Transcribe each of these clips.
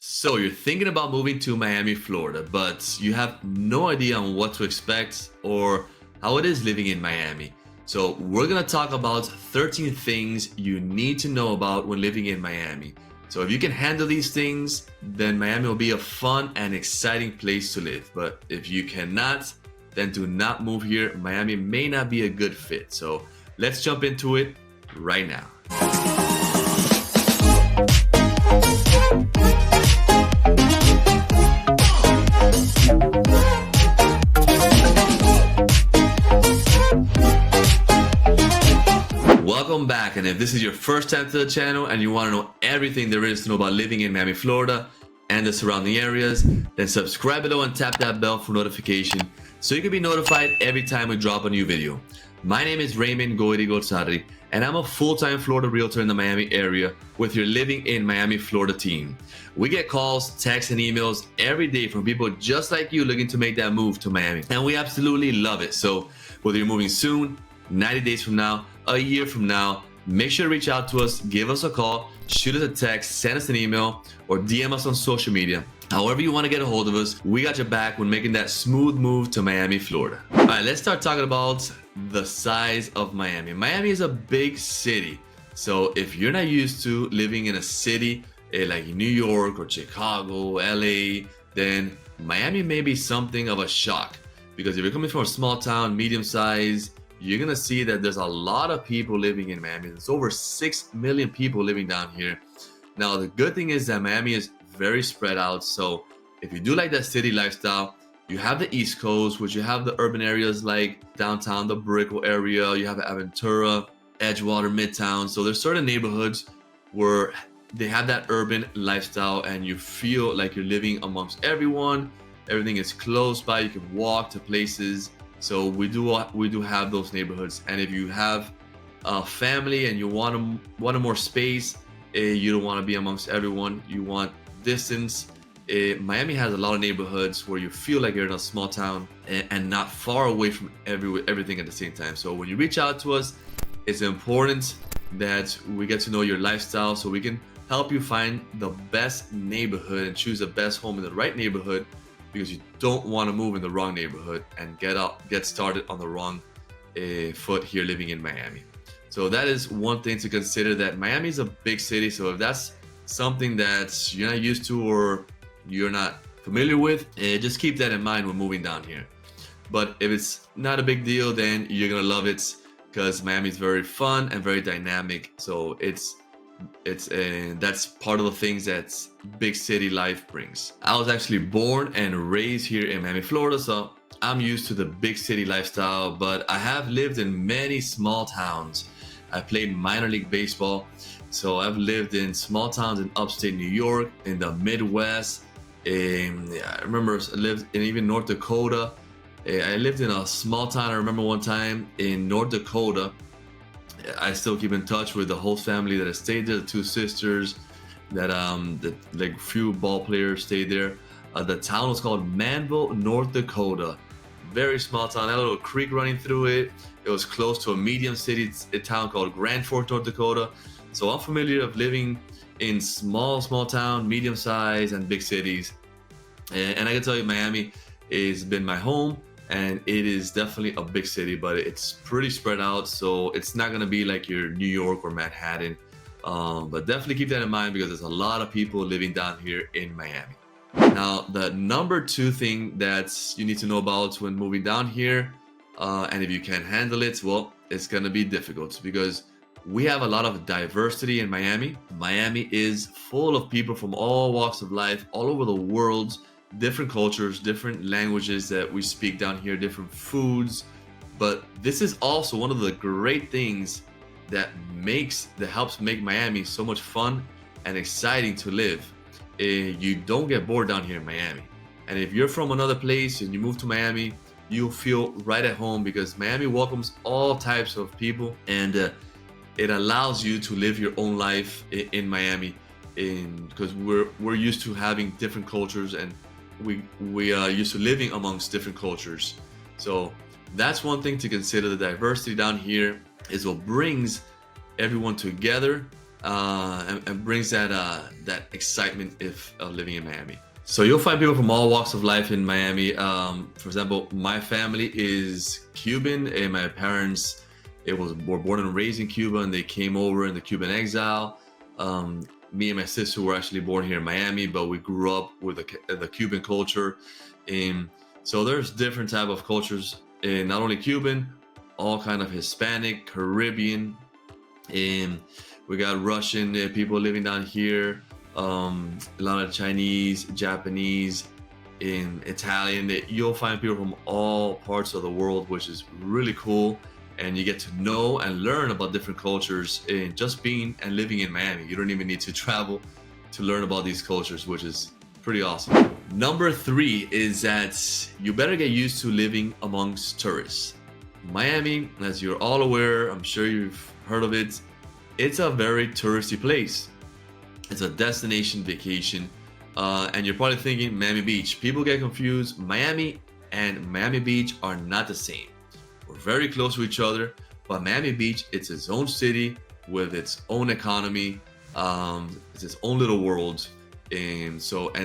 So you're thinking about moving to Miami, Florida, but you have no idea on what to expect or how it is living in Miami. So we're gonna talk about 13 things you need to know about when living in Miami. So if you can handle these things, then Miami will be a fun and exciting place to live. But if you cannot, then do not move here. Miami may not be a good fit. So let's jump into it right now. Welcome back, and if this is your first time to the channel and you want to know everything there is to know about living in Miami, Florida and the surrounding areas, then subscribe below and tap that bell for notification so you can be notified every time we drop a new video. My name is Raymond Goirigolzarri, and I'm a full-time Florida realtor in the Miami area with your Living in Miami, Florida team. We get calls, texts, and emails every day from people just like you looking to make that move to Miami, and we absolutely love it. So whether you're moving soon, 90 days from now, a year from now, make sure to reach out to us, give us a call, shoot us a text, send us an email, or DM us on social media. However you want to get a hold of us, we got your back when making that smooth move to Miami, Florida. All right, let's start talking about the size of Miami. Miami is a big city. So if you're not used to living in a city like New York or Chicago, LA, then Miami may be something of a shock. Because if you're coming from a small town, medium size, you're gonna see that there's a lot of people living in Miami. There's over 6 million people living down here. Now, the good thing is that Miami is very spread out. So if you do like that city lifestyle, you have the East Coast, which you have the urban areas like downtown, the Brickell area, you have Aventura, Edgewater, Midtown. So there's certain neighborhoods where they have that urban lifestyle and you feel like you're living amongst everyone. Everything is close by, you can walk to places. So we do have those neighborhoods, and if you have a family and you want more space, you don't want to be amongst everyone. You want distance. Miami has a lot of neighborhoods where you feel like you're in a small town and not far away from everything at the same time. So when you reach out to us, it's important that we get to know your lifestyle so we can help you find the best neighborhood and choose the best home in the right neighborhood, because you don't want to move in the wrong neighborhood and get started on the wrong foot here living in Miami. So that is one thing to consider, that Miami is a big city. So if that's something that you're not used to or you're not familiar with, just keep that in mind when moving down here. But if it's not a big deal, then you're gonna love it, because Miami is very fun and very dynamic. So that's part of the things that big city life brings. I was actually born and raised here in Miami, Florida, so I'm used to the big city lifestyle, but I have lived in many small towns. I played minor league baseball, so I've lived in small towns in upstate New York, in the Midwest. I remember I lived in even North Dakota. I lived in a small town. I remember one time in North Dakota. I still keep in touch with the whole family that I stayed there, the two sisters, that like few ball players stayed there. The town was called Manville, North Dakota. Very small town, had a little creek running through it. It was close to a medium city, a town called Grand Forks, North Dakota. So I'm familiar of living in small town, medium size, and big cities. And I can tell you, Miami has been my home. And it is definitely a big city, but it's pretty spread out. So it's not gonna be like your New York or Manhattan. But definitely keep that in mind, because there's a lot of people living down here in Miami. Now, the number 2 thing that you need to know about when moving down here, and if you can't handle it, well, it's gonna be difficult, because we have a lot of diversity in Miami. Miami is full of people from all walks of life, all over the world. Different cultures, different languages that we speak down here, different foods. But this is also one of the great things that helps make Miami so much fun and exciting to live. You don't get bored down here in Miami. And if you're from another place and you move to Miami, you'll feel right at home, because Miami welcomes all types of people, and it allows you to live your own life in Miami, because we're used to having different cultures, and we are used to living amongst different cultures. So that's one thing to consider. The diversity down here is what brings everyone together and brings that that excitement of living in Miami. So you'll find people from all walks of life in Miami. For example, my family is Cuban, and my parents were born and raised in Cuba, and they came over in the Cuban exile. Me and my sister were actually born here in Miami, but we grew up with the Cuban culture. So there's different type of cultures, not only Cuban, all kind of Hispanic, Caribbean, and we got Russian people living down here, a lot of Chinese, Japanese, in Italian. You'll find people from all parts of the world, which is really cool. And you get to know and learn about different cultures in just being and living in Miami. You don't even need to travel to learn about these cultures, which is pretty awesome. Number 3 is that you better get used to living amongst tourists. Miami, as you're all aware, I'm sure you've heard of it, it's a very touristy place. It's a destination vacation. And you're probably thinking Miami Beach. People get confused. Miami and Miami Beach are not the same. We're very close to each other, but Miami Beach, it's its own city with its own economy. It's its own little world. And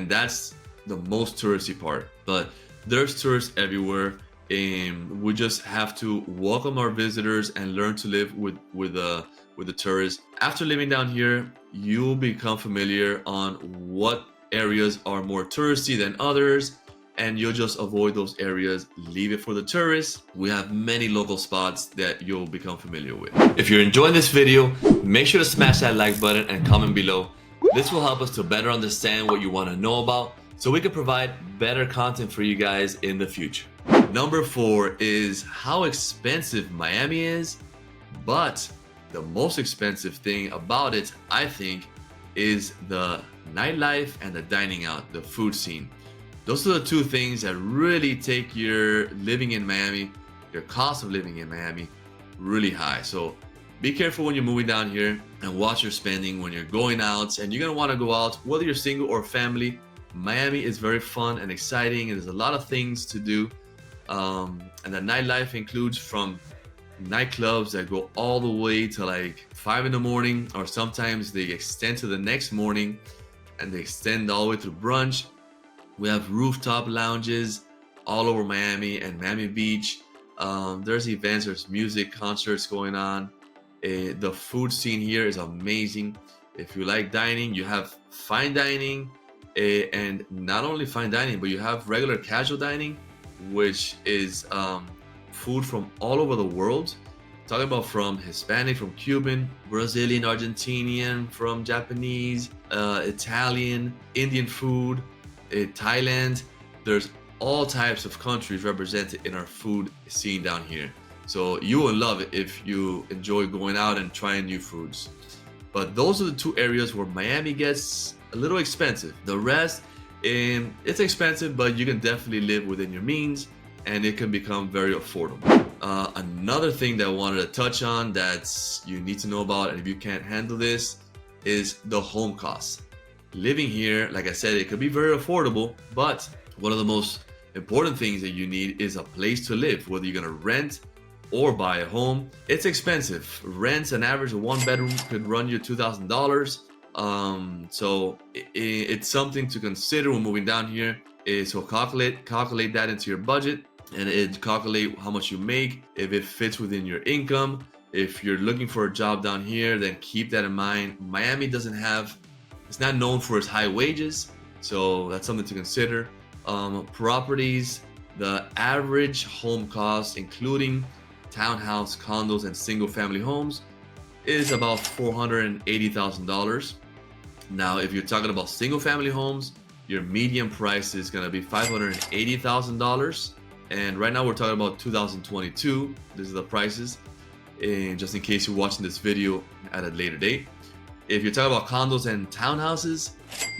that's the most touristy part. But there's tourists everywhere. And we just have to welcome our visitors and learn to live with the tourists. After living down here, you'll become familiar on what areas are more touristy than others, and you'll just avoid those areas, leave it for the tourists. We have many local spots that you'll become familiar with. If you're enjoying this video, make sure to smash that like button and comment below. This will help us to better understand what you want to know about, so we can provide better content for you guys in the future. Number 4 is how expensive Miami is, but the most expensive thing about it, I think, is the nightlife and the dining out, the food scene. Those are the two things that really take your living in Miami, your cost of living in Miami, really high. So be careful when you're moving down here and watch your spending when you're going out. And you're gonna want to go out, whether you're single or family. Miami is very fun and exciting, and there's a lot of things to do. And the nightlife includes from nightclubs that go all the way to like 5 in the morning, or sometimes they extend to the next morning, and they extend all the way to brunch. We have rooftop lounges all over Miami and Miami Beach. There's events, there's music, concerts going on. The food scene here is amazing. If you like dining, you have fine dining, and not only fine dining, but you have regular casual dining, which is food from all over the world. Talking about from Hispanic, from Cuban, Brazilian, Argentinian, from Japanese, Italian, Indian food, Thailand. There's all types of countries represented in our food scene down here. So you will love it if you enjoy going out and trying new foods. But those are the two areas where Miami gets a little expensive. The rest, it's expensive, but you can definitely live within your means, and it can become very affordable. Another thing that I wanted to touch on that you need to know about, and if you can't handle this, is the home costs. Living here, like I said, it could be very affordable, but one of the most important things that you need is a place to live. Whether you're gonna rent or buy a home, it's expensive. Rents, an average of 1 bedroom could run you $2,000. So it's something to consider when moving down here. So calculate that into your budget, and it calculate how much you make, if it fits within your income. If you're looking for a job down here, then keep that in mind. Miami it's not known for its high wages, so that's something to consider. Properties, the average home cost, including townhouse, condos, and single family homes, is about $480,000. Now, if you're talking about single family homes, your median price is gonna be $580,000. And right now we're talking about 2022. These are the prices, and just in case you're watching this video at a later date. If you're talking about condos and townhouses,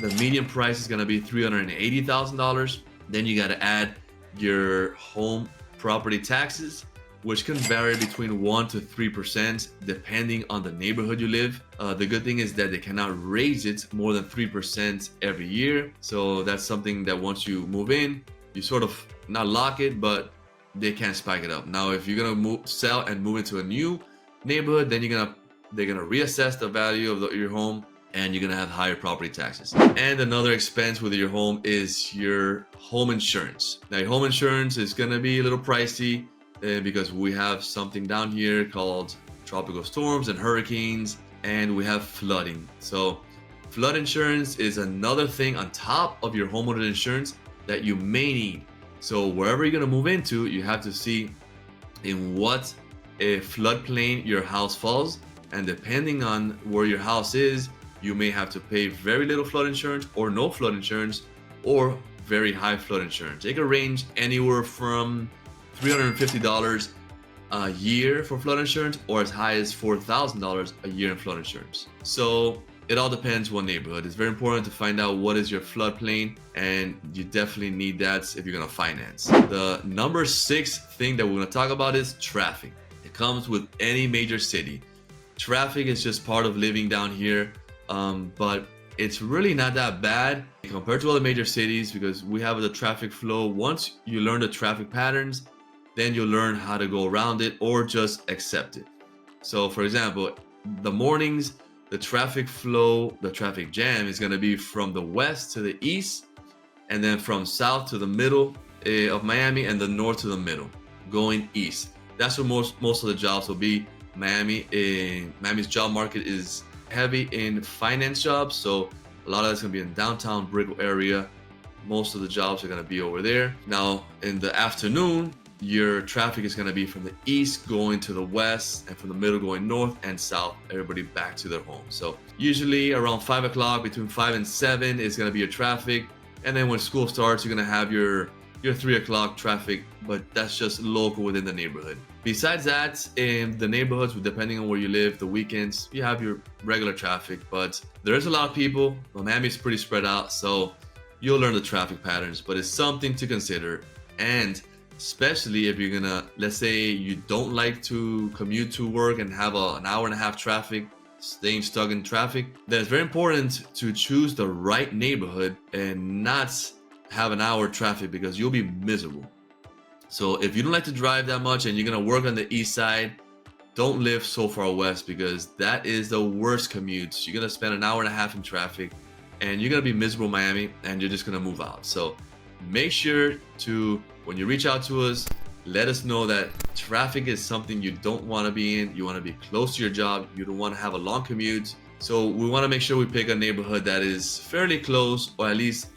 the median price is gonna be $380,000. Then you gotta add your home property taxes, which can vary between 1% to 3% depending on the neighborhood you live. The good thing is that they cannot raise it more than 3% every year. So that's something that once you move in, you sort of not lock it, but they can't spike it up. Now, if you're gonna sell and move into a new neighborhood, then you're gonna they're gonna reassess the value of your home, and you're gonna have higher property taxes. And another expense with your home is your home insurance. Now, your home insurance is gonna be a little pricey because we have something down here called tropical storms and hurricanes, and we have flooding. So flood insurance is another thing on top of your homeowner insurance that you may need. So wherever you're gonna move into, you have to see in what a floodplain your house falls, and depending on where your house is, you may have to pay very little flood insurance or no flood insurance or very high flood insurance. It can range anywhere from $350 a year for flood insurance or as high as $4,000 a year in flood insurance. So it all depends what neighborhood. It's very important to find out what is your floodplain, and you definitely need that if you're gonna finance. The number 6 thing that we're gonna talk about is traffic. It comes with any major city. Traffic is just part of living down here, but it's really not that bad compared to other major cities because we have the traffic flow. Once you learn the traffic patterns, then you'll learn how to go around it or just accept it. So for example, the mornings, the traffic flow, the traffic jam is gonna be from the west to the east, and then from south to the middle of Miami, and the north to the middle, going east. That's where most of the jobs will be. Miami's job market is heavy in finance jobs, so a lot of that's gonna be in downtown Brickell area. Most of the jobs are gonna be over there. Now in the afternoon, your traffic is gonna be from the east going to the west, and from the middle going north and south, everybody back to their homes. So usually around 5 o'clock, between 5 and 7 is gonna be your traffic, and then when school starts, you're gonna have your 3 o'clock traffic, but that's just local within the neighborhood. Besides that, in the neighborhoods, depending on where you live, the weekends, you have your regular traffic, but there's a lot of people. Miami's pretty spread out, so you'll learn the traffic patterns, but it's something to consider. And especially if you're gonna, let's say you don't like to commute to work and have an hour and a half traffic, staying stuck in traffic, then it's very important to choose the right neighborhood and not have an hour traffic because you'll be miserable. So if you don't like to drive that much and you're gonna work on the east side, don't live so far west because that is the worst commutes. You're gonna spend an hour and a half in traffic and you're gonna be miserable in Miami and you're just gonna move out. So make sure to, when you reach out to us, let us know that traffic is something you don't wanna be in. You wanna be close to your job. You don't wanna have a long commute. So we wanna make sure we pick a neighborhood that is fairly close, or at least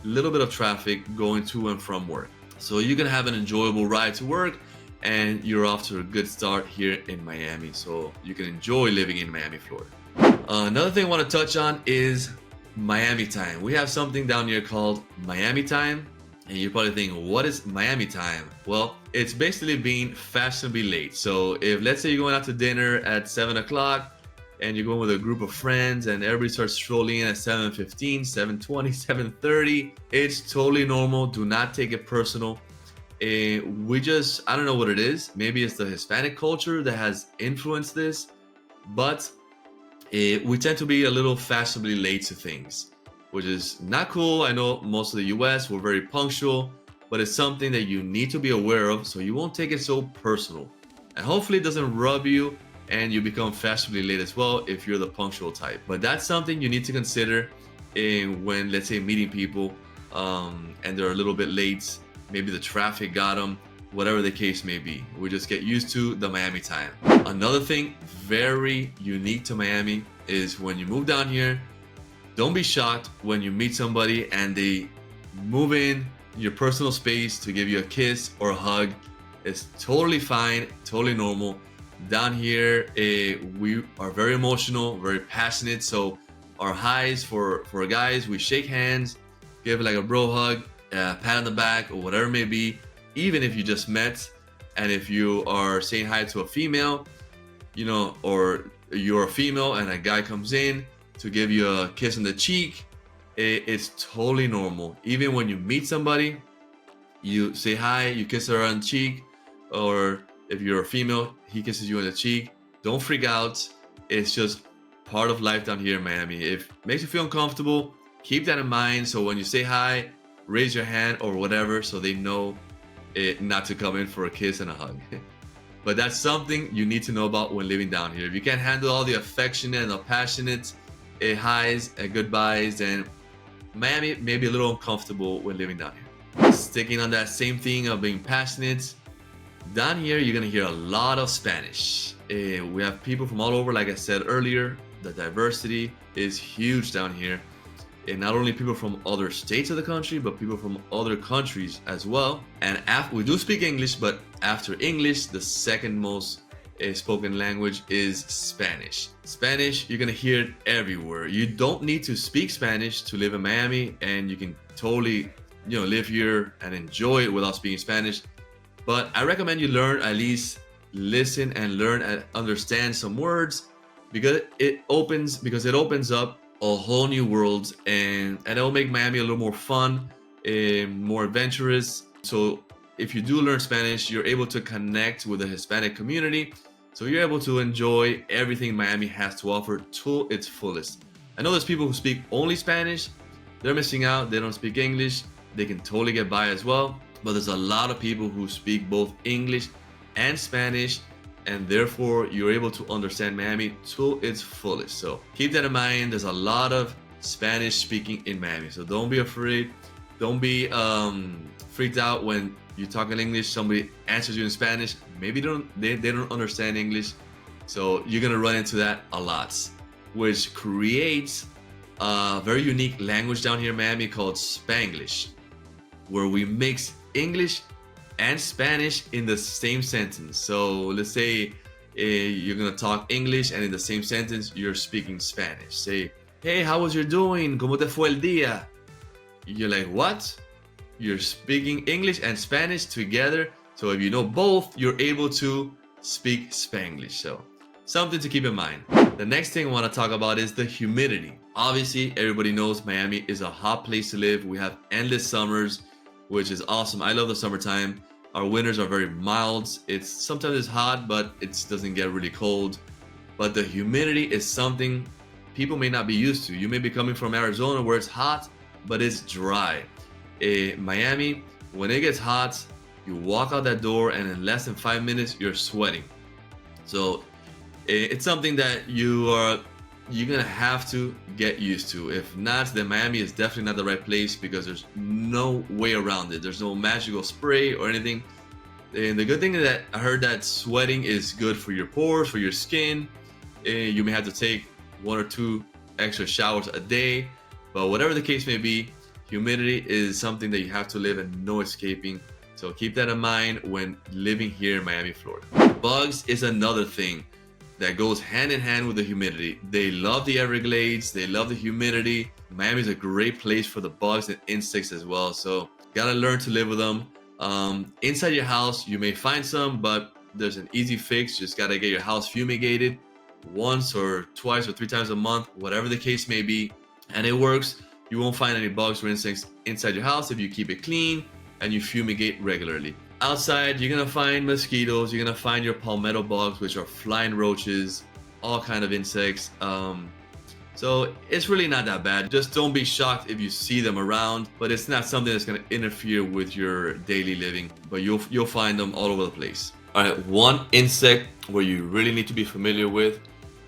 a little bit of traffic going to and from work. So you can have an enjoyable ride to work and you're off to a good start here in Miami. So you can enjoy living in Miami, Florida. Another thing I want to touch on is Miami time. We have something down here called Miami time. And you're probably thinking, what is Miami time? Well, it's basically being fashionably late. So if, let's say you're going out to dinner at 7 o'clock and you're going with a group of friends and everybody starts strolling in at 7:15, 7:20, 7:30, it's totally normal. Do not take it personal. I don't know what it is. Maybe it's the Hispanic culture that has influenced this, but we tend to be a little fashionably late to things, which is not cool. I know most of the US, we're very punctual, but it's something that you need to be aware of so you won't take it so personal. And hopefully it doesn't rub you and you become fashionably late as well if you're the punctual type. But that's something you need to consider when, let's say, meeting people and they're a little bit late. Maybe the traffic got them, whatever the case may be. We just get used to the Miami time. Another thing very unique to Miami is when you move down here, don't be shocked when you meet somebody and they move in your personal space to give you a kiss or a hug. It's totally fine, totally normal. Down here, we are very emotional, very passionate. So our highs for guys, we shake hands, give like a bro hug, pat on the back, or whatever it may be, even if you just met. And if you are saying hi to a female, or you're a female and a guy comes in to give you a kiss on the cheek, it's totally normal. Even when you meet somebody, you say hi, you kiss her on the cheek, or if you're a female, he kisses you on the cheek. Don't freak out. It's just part of life down here in Miami. If it makes you feel uncomfortable, keep that in mind. So when you say hi, raise your hand or whatever so they know not to come in for a kiss and a hug. But that's something you need to know about when living down here. If you can't handle all the affectionate and the passionate highs and goodbyes, then Miami may be a little uncomfortable when living down here. Sticking on that same thing of being passionate, down here you're gonna hear a lot of Spanish. We have people from all over, like I said earlier. The diversity is huge down here. And not only people from other states of the country, but people from other countries as well. And we do speak English, but after English, the second most spoken language is Spanish. Spanish, you're gonna hear it everywhere. You don't need to speak Spanish to live in Miami, and you can totally, live here and enjoy it without speaking Spanish. But I recommend you learn, at least listen and learn and understand some words, because it opens up a whole new world, and it'll make Miami a little more fun, more adventurous. So if you do learn Spanish, you're able to connect with the Hispanic community, so you're able to enjoy everything Miami has to offer to its fullest. I know there's people who speak only Spanish. They're missing out. They don't speak English. They can totally get by as well, but there's a lot of people who speak both English and Spanish, and therefore you're able to understand Miami to its fullest. So keep that in mind. There's a lot of Spanish speaking in Miami, so don't be afraid. Don't be freaked out when you talk in English, somebody answers you in Spanish. Maybe they don't understand English, so you're gonna run into that a lot, which creates a very unique language down here in Miami called Spanglish, where we mix English and Spanish in the same sentence. So let's say you're gonna talk English, and in the same sentence you're speaking Spanish. Say, hey, how was your doing? ¿Cómo te fue el día? You're like, what? You're speaking English and Spanish together. So if you know both, you're able to speak Spanglish. So something to keep in mind. The next thing I want to talk about is the humidity. Obviously, everybody knows Miami is a hot place to live. We have endless summers, which is awesome. I love the summertime. Our winters are very mild. Sometimes it's hot, but it doesn't get really cold. But the humidity is something people may not be used to. You may be coming from Arizona where it's hot, but it's dry. Miami, when it gets hot, you walk out that door and in less than 5 minutes you're sweating. So it's something that you're gonna have to get used to. If not, then Miami is definitely not the right place, because there's no way around it. There's no magical spray or anything. And the good thing is that I heard that sweating is good for your pores, for your skin. You may have to take 1 or 2 extra showers a day, but whatever the case may be, humidity is something that you have to live and no escaping. So keep that in mind when living here in Miami, Florida. Bugs is another thing that goes hand in hand with the humidity. They love the Everglades, they love the humidity. Miami is a great place for the bugs and insects as well, so gotta learn to live with them. Inside your house, you may find some, but there's an easy fix. Just gotta get your house fumigated once or twice or 3 times a month, whatever the case may be, and it works. You won't find any bugs or insects inside your house if you keep it clean and you fumigate regularly. Outside, you're gonna find mosquitoes, you're gonna find your palmetto bugs, which are flying roaches, all kind of insects. So it's really not that bad. Just don't be shocked if you see them around, but it's not something that's gonna interfere with your daily living, but you'll find them all over the place. All right, one insect where you really need to be familiar with,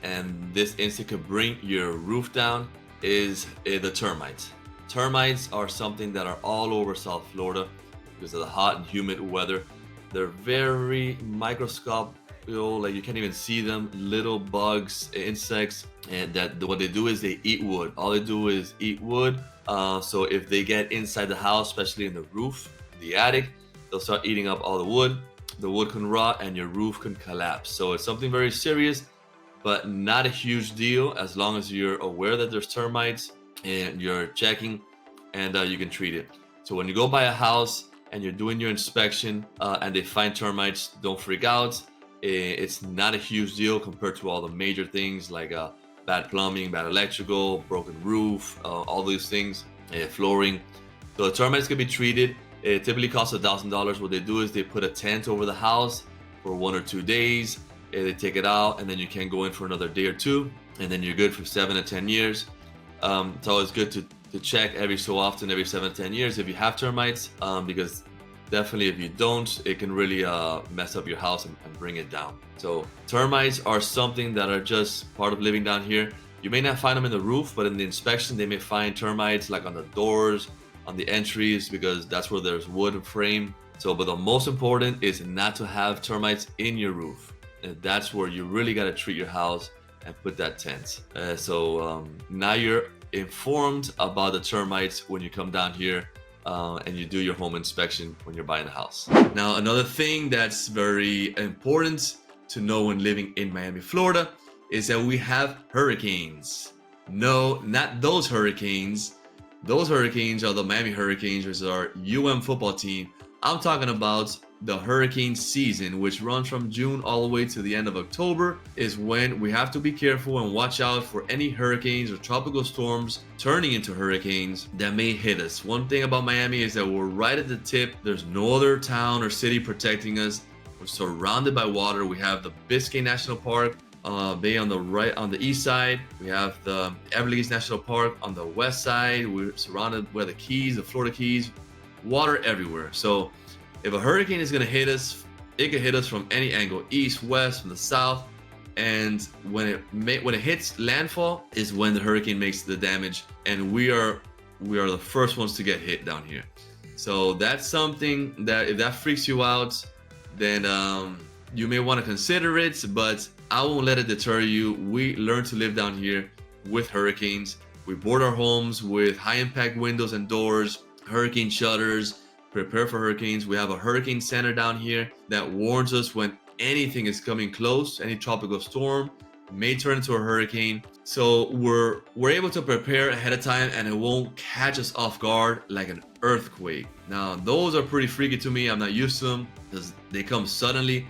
and this insect could bring your roof down, is the termites. Termites are something that are all over South Florida because of the hot and humid weather. They're very microscopic, like you can't even see them. Little bugs, insects, and what they do is they eat wood. All they do is eat wood. So if they get inside the house, especially in the roof, the attic, they'll start eating up all the wood. The wood can rot and your roof can collapse. So it's something very serious, but not a huge deal as long as you're aware that there's termites and you're checking, and you can treat it. So when you go by a house and you're doing your inspection and they find termites, don't freak out. It's not a huge deal compared to all the major things like bad plumbing, bad electrical, broken roof, all these things, flooring. So the termites can be treated. It typically costs $1,000. What they do is they put a tent over the house for 1 or 2 days. They take it out, and then you can go in for another day or 2, and then you're good for 7 to 10 years. It's always good to check every so often, every 7 to 10 years, if you have termites, because definitely if you don't, it can really mess up your house and bring it down. So termites are something that are just part of living down here. You may not find them in the roof, but in the inspection, they may find termites like on the doors, on the entries, because that's where there's wood and frame. So, but the most important is not to have termites in your roof. And that's where you really got to treat your house and put that tent. Now you're informed about the termites when you come down here and you do your home inspection when you're buying a house. Now, another thing that's very important to know when living in Miami, Florida, is that we have hurricanes. No, not those hurricanes. Those hurricanes are the Miami Hurricanes, which is our football team. I'm talking about the hurricane season, which runs from June all the way to the end of October, is when we have to be careful and watch out for any hurricanes or tropical storms turning into hurricanes that may hit us. One thing about Miami is that we're right at the tip. There's no other town or city protecting us. We're surrounded by water. We have the Biscayne National Park Bay on the east side. We have the Everglades National Park on the west side. We're surrounded by the Keys, the Florida Keys, water everywhere. So if a hurricane is going to hit us, it can hit us from any angle, east, west, from the south. And when it hits landfall is when the hurricane makes the damage, and we are the first ones to get hit down here. So that's something that if that freaks you out, then you may want to consider it, but I won't let it deter you. We learn to live down here with hurricanes. We board our homes with high impact windows and doors, hurricane shutters, prepare for hurricanes. We have a hurricane center down here that warns us when anything is coming close. Any tropical storm may turn into a hurricane. So we're able to prepare ahead of time, and it won't catch us off guard like an earthquake. Now, those are pretty freaky to me. I'm not used to them because they come suddenly.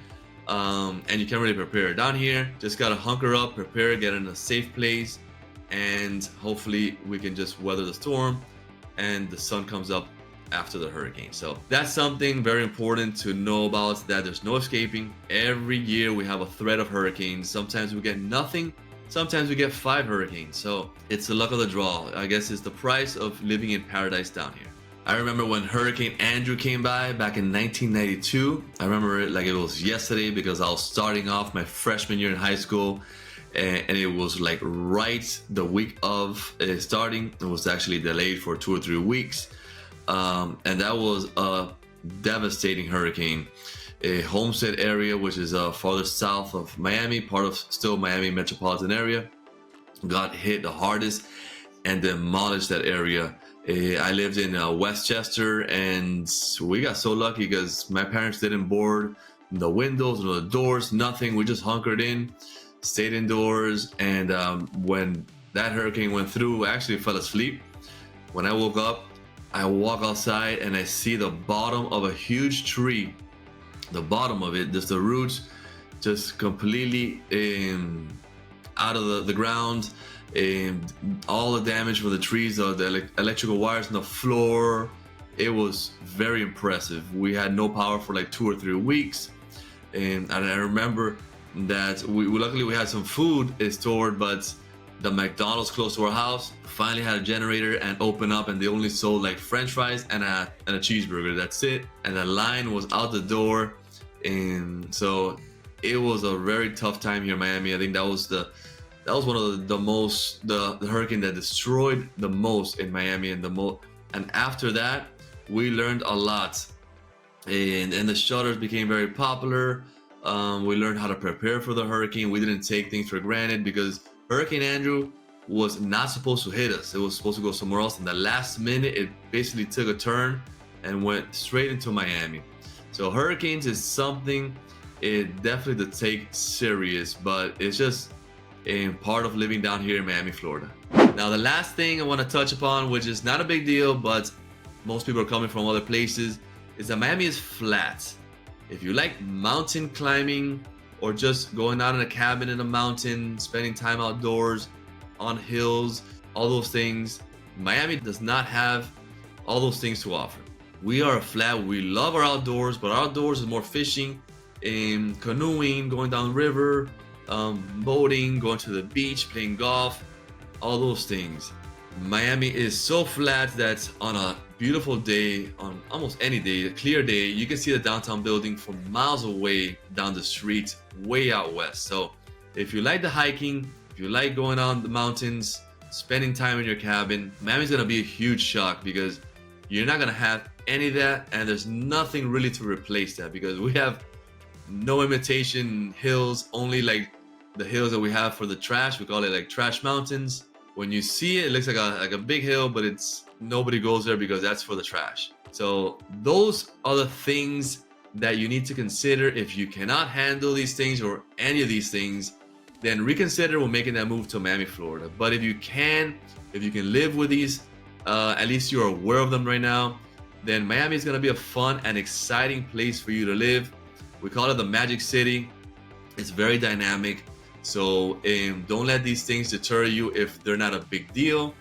And you can't really prepare. Down here, just gotta hunker up, prepare, get in a safe place, and hopefully we can just weather the storm and the sun comes up after the hurricane. So that's something very important to know about, that there's no escaping. Every year we have a threat of hurricanes. Sometimes we get nothing, sometimes we get 5 hurricanes. So it's the luck of the draw. I guess it's the price of living in paradise down here. I remember when Hurricane Andrew came by back in 1992. I remember it like it was yesterday because I was starting off my freshman year in high school, and it was like right the week of starting. It was actually delayed for 2 or 3 weeks, and that was a devastating hurricane. Homestead area, which is farther south of Miami, part of still Miami metropolitan area, got hit the hardest and demolished that area. I lived in Westchester, and we got so lucky because my parents didn't board the windows or the doors, nothing. We just hunkered in, stayed indoors, and when that hurricane went through, I actually fell asleep. When I woke up, I walk outside and I see the bottom of a huge tree. The bottom of it, just the roots, just completely out of the ground. And all the damage from the trees, the electrical wires on the floor, it was very impressive. We had no power for like 2 or 3 weeks, and I remember that luckily we had some food stored, but the McDonald's close to our house finally had a generator and opened up, and they only sold like French fries and a cheeseburger. That's it, and the line was out the door, and so it was a very tough time here in Miami. I think that was one of the hurricane that destroyed the most in Miami, and after that we learned a lot, and the shutters became very popular. We learned how to prepare for the hurricane. We didn't take things for granted because Hurricane Andrew was not supposed to hit us. It was supposed to go somewhere else. In the last minute, it basically took a turn and went straight into Miami. So hurricanes is something definitely to take serious, but it's just a part of living down here in Miami, Florida. Now, the last thing I want to touch upon, which is not a big deal, but most people are coming from other places, is that Miami is flat. If you like mountain climbing or just going out in a cabin in a mountain, spending time outdoors, on hills, all those things, Miami does not have all those things to offer. We are flat. We love our outdoors, but our outdoors is more fishing, canoeing, going down the river, boating, going to the beach, playing golf, all those things. Miami is so flat that on a beautiful day, on almost any day, a clear day, you can see the downtown building from miles away down the street, way out west. So if you like the hiking, if you like going on the mountains, spending time in your cabin, Miami's gonna be a huge shock because you're not gonna have any of that, and there's nothing really to replace that because we have no imitation hills, only like the hills that we have for the trash. We call it like trash mountains. When you see it, it looks like a big hill, but it's nobody goes there because that's for the trash. So those are the things that you need to consider. If you cannot handle these things or any of these things, then reconsider when making that move to Miami, Florida. But if you can live with these, at least you're aware of them right now, then Miami is gonna be a fun and exciting place for you to live. We call it the Magic City. It's very dynamic. So don't let these things deter you if they're not a big deal.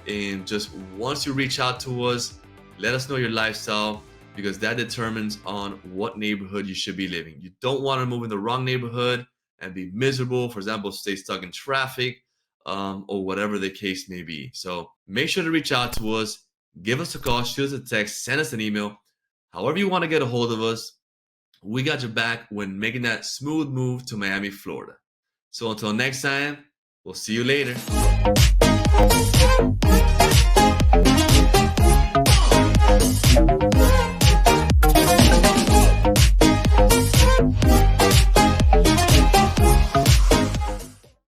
And just once you reach out to us, let us know your lifestyle because that determines on what neighborhood you should be living. You don't want to move in the wrong neighborhood and be miserable. For example, stay stuck in traffic or whatever the case may be. So make sure to reach out to us. Give us a call, shoot us a text, send us an email. However you want to get a hold of us, we got your back when making that smooth move to Miami, Florida. So until next time, we'll see you later.